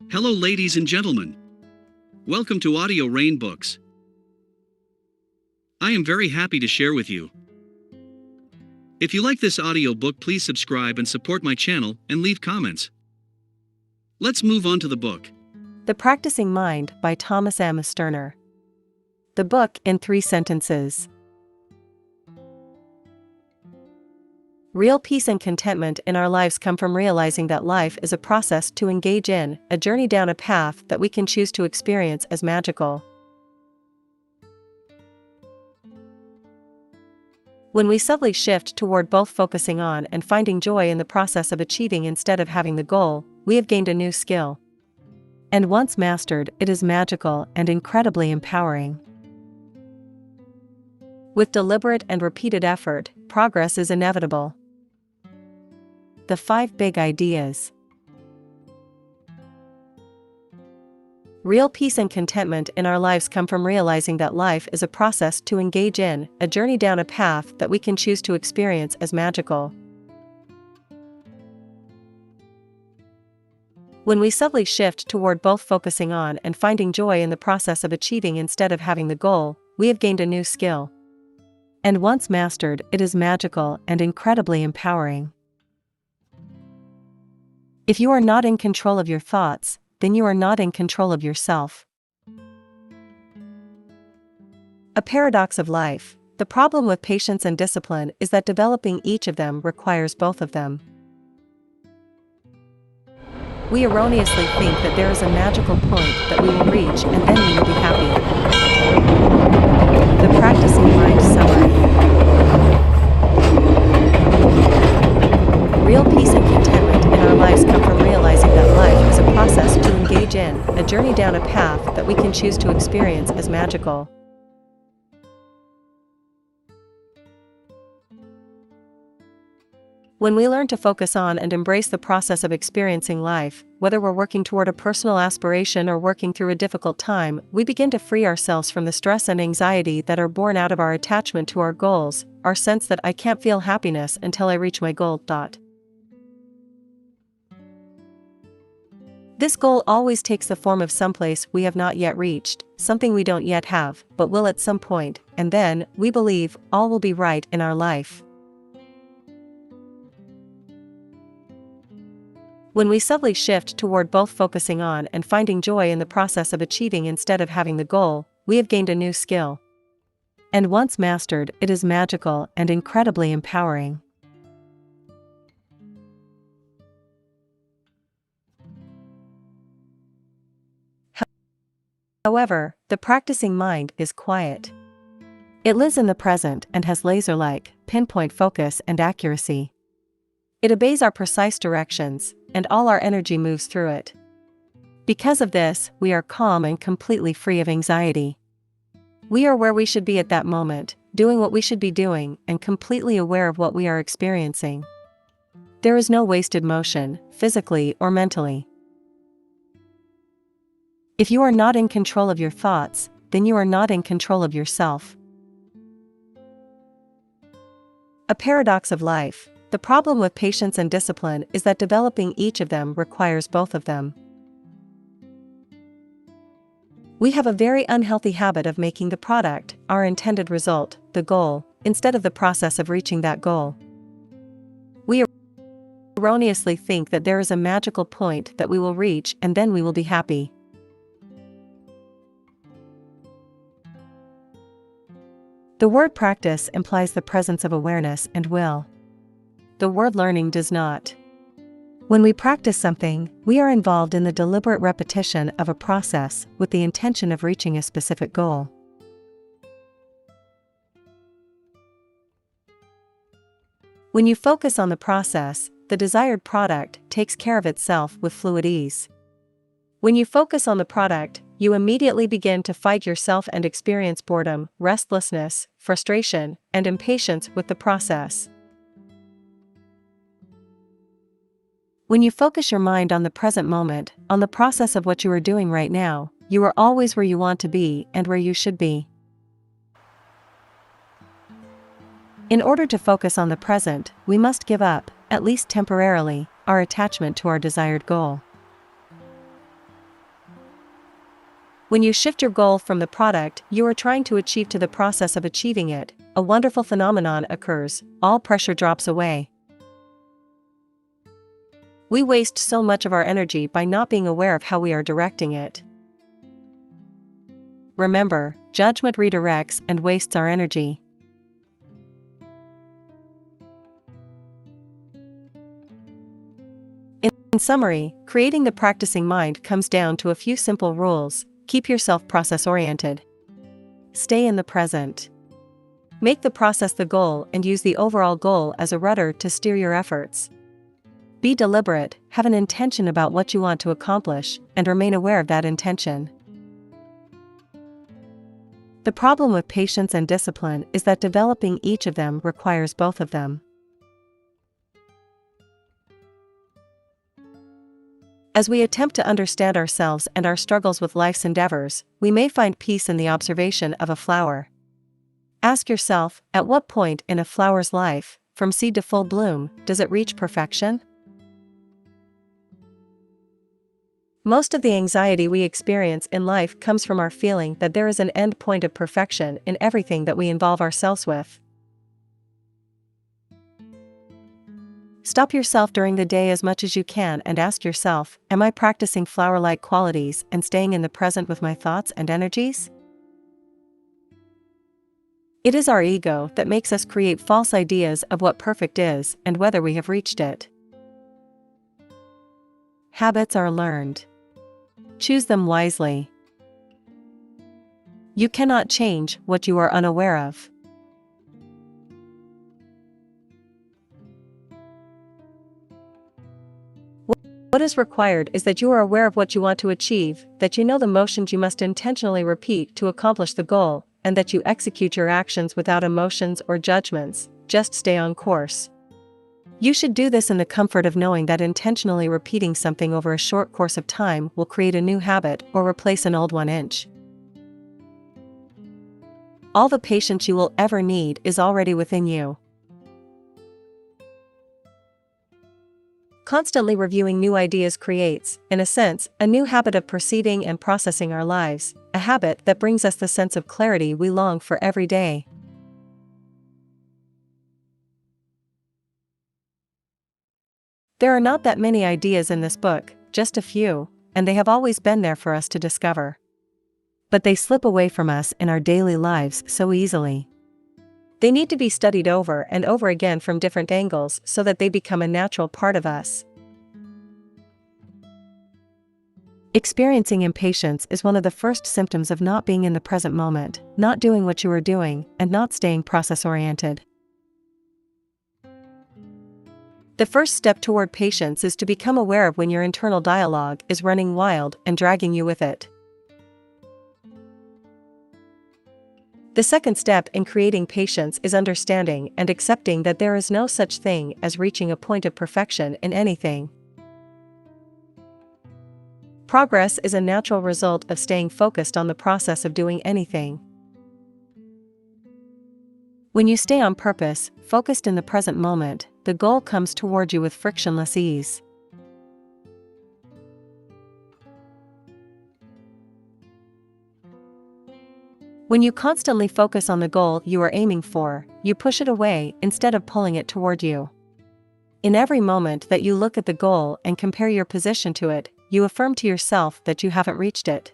Hello, ladies and gentlemen. Welcome to Audio Rain Books. I am very happy to share with you. If you like this audio book, please subscribe and support my channel and leave comments. Let's move on to the book. The Practicing Mind by Thomas M. Sterner. The book in 3 sentences. Real peace and contentment in our lives come from realizing that life is a process to engage in, a journey down a path that we can choose to experience as magical. When we subtly shift toward both focusing on and finding joy in the process of achieving instead of having the goal, we have gained a new skill. And once mastered, it is magical and incredibly empowering. With deliberate and repeated effort, progress is inevitable. The 5 big ideas. Real peace and contentment in our lives come from realizing that life is a process to engage in, a journey down a path that we can choose to experience as magical. When we subtly shift toward both focusing on and finding joy in the process of achieving instead of having the goal, we have gained a new skill. And once mastered, it is magical and incredibly empowering. If you are not in control of your thoughts, then you are not in control of yourself. A paradox of life. The problem with patience and discipline is that developing each of them requires both of them. We erroneously think that there is a magical point that we will reach and then we will be happy. The Practicing Mind Summary. Real peace and contentment in our lives come from realizing that life is a process to engage in, a journey down a path that we can choose to experience as magical. When we learn to focus on and embrace the process of experiencing life, whether we're working toward a personal aspiration or working through a difficult time, we begin to free ourselves from the stress and anxiety that are born out of our attachment to our goals, our sense that I can't feel happiness until I reach my goal. This goal always takes the form of someplace we have not yet reached, something we don't yet have, but will at some point, and then, we believe, all will be right in our life. When we subtly shift toward both focusing on and finding joy in the process of achieving instead of having the goal, we have gained a new skill. And once mastered, it is magical and incredibly empowering. However, the practicing mind is quiet. It lives in the present and has laser-like, pinpoint focus and accuracy. It obeys our precise directions, and all our energy moves through it. Because of this, we are calm and completely free of anxiety. We are where we should be at that moment, doing what we should be doing, and completely aware of what we are experiencing. There is no wasted motion, physically or mentally. If you are not in control of your thoughts, then you are not in control of yourself. A paradox of life. The problem with patience and discipline is that developing each of them requires both of them. We have a very unhealthy habit of making the product, our intended result, the goal, instead of the process of reaching that goal. We erroneously think that there is a magical point that we will reach and then we will be happy. The word practice implies the presence of awareness and will. The word learning does not. When we practice something, we are involved in the deliberate repetition of a process with the intention of reaching a specific goal. When you focus on the process, the desired product takes care of itself with fluid ease. When you focus on the product, you immediately begin to fight yourself and experience boredom, restlessness, frustration, and impatience with the process. When you focus your mind on the present moment, on the process of what you are doing right now, you are always where you want to be and where you should be. In order to focus on the present, we must give up, at least temporarily, our attachment to our desired goal. When you shift your goal from the product you are trying to achieve to the process of achieving it, a wonderful phenomenon occurs: all pressure drops away. We waste so much of our energy by not being aware of how we are directing it. Remember, judgment redirects and wastes our energy. In summary, creating the practicing mind comes down to a few simple rules. Keep yourself process-oriented. Stay in the present. Make the process the goal and use the overall goal as a rudder to steer your efforts. Be deliberate, have an intention about what you want to accomplish, and remain aware of that intention. The problem with patience and discipline is that developing each of them requires both of them. As we attempt to understand ourselves and our struggles with life's endeavors, we may find peace in the observation of a flower. Ask yourself, at what point in a flower's life, from seed to full bloom, does it reach perfection? Most of the anxiety we experience in life comes from our feeling that there is an end point of perfection in everything that we involve ourselves with. Stop yourself during the day as much as you can and ask yourself, am I practicing flower-like qualities and staying in the present with my thoughts and energies? It is our ego that makes us create false ideas of what perfect is and whether we have reached it. Habits are learned. Choose them wisely. You cannot change what you are unaware of. What is required is that you are aware of what you want to achieve, that you know the motions you must intentionally repeat to accomplish the goal, and that you execute your actions without emotions or judgments. Just stay on course. You should do this in the comfort of knowing that intentionally repeating something over a short course of time will create a new habit or replace an old one. All the patience you will ever need is already within you. Constantly reviewing new ideas creates, in a sense, a new habit of perceiving and processing our lives, a habit that brings us the sense of clarity we long for every day. There are not that many ideas in this book, just a few, and they have always been there for us to discover. But they slip away from us in our daily lives so easily. They need to be studied over and over again from different angles so that they become a natural part of us. Experiencing impatience is one of the first symptoms of not being in the present moment, not doing what you are doing, and not staying process-oriented. The first step toward patience is to become aware of when your internal dialogue is running wild and dragging you with it. The second step in creating patience is understanding and accepting that there is no such thing as reaching a point of perfection in anything. Progress is a natural result of staying focused on the process of doing anything. When you stay on purpose, focused in the present moment, the goal comes toward you with frictionless ease. When you constantly focus on the goal you are aiming for, you push it away instead of pulling it toward you. In every moment that you look at the goal and compare your position to it, you affirm to yourself that you haven't reached it.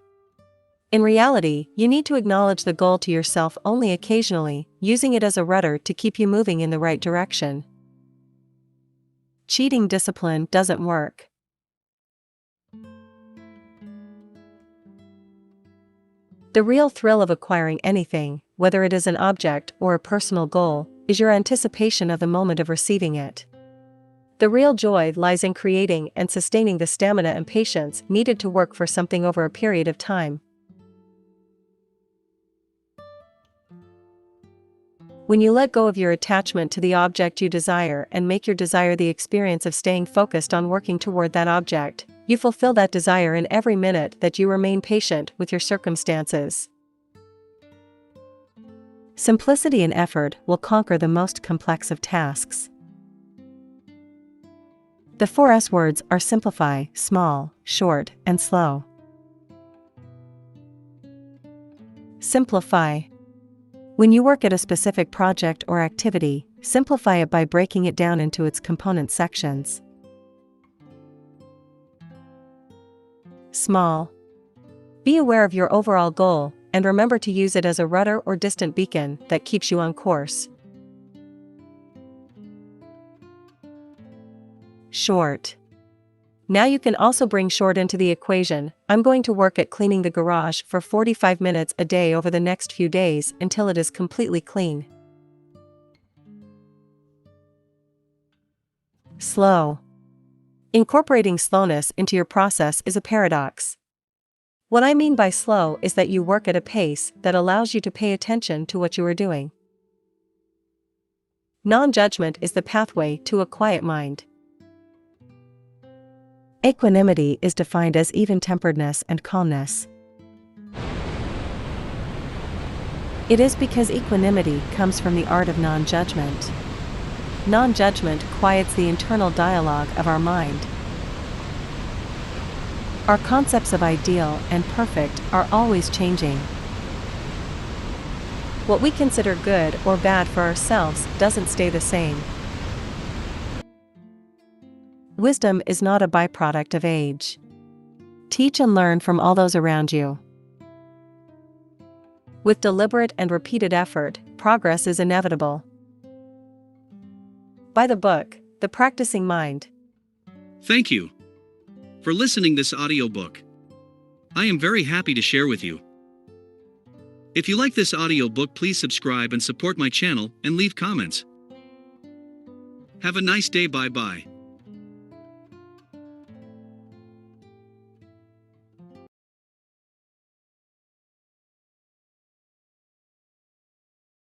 In reality, you need to acknowledge the goal to yourself only occasionally, using it as a rudder to keep you moving in the right direction. Cheating discipline doesn't work. The real thrill of acquiring anything, whether it is an object or a personal goal, is your anticipation of the moment of receiving it. The real joy lies in creating and sustaining the stamina and patience needed to work for something over a period of time. When you let go of your attachment to the object you desire and make your desire the experience of staying focused on working toward that object, you fulfill that desire in every minute that you remain patient with your circumstances. Simplicity and effort will conquer the most complex of tasks. The 4 S words are simplify, small, short, and slow. Simplify. When you work at a specific project or activity, simplify it by breaking it down into its component sections. Small. Be aware of your overall goal, and remember to use it as a rudder or distant beacon that keeps you on course. Short. Now you can also bring short into the equation. I'm going to work at cleaning the garage for 45 minutes a day over the next few days until it is completely clean. Slow. Incorporating slowness into your process is a paradox. What I mean by slow is that you work at a pace that allows you to pay attention to what you are doing. Non-judgment is the pathway to a quiet mind. Equanimity is defined as even-temperedness and calmness. It is because equanimity comes from the art of non-judgment. Non-judgment quiets the internal dialogue of our mind. Our concepts of ideal and perfect are always changing. What we consider good or bad for ourselves doesn't stay the same. Wisdom is not a byproduct of age. Teach and learn from all those around you. With deliberate and repeated effort, progress is inevitable. By the book, The Practicing Mind. Thank you for listening this audiobook. I am very happy to share with you. If you like this audiobook, please subscribe and support my channel and leave comments. Have a nice day. Bye bye.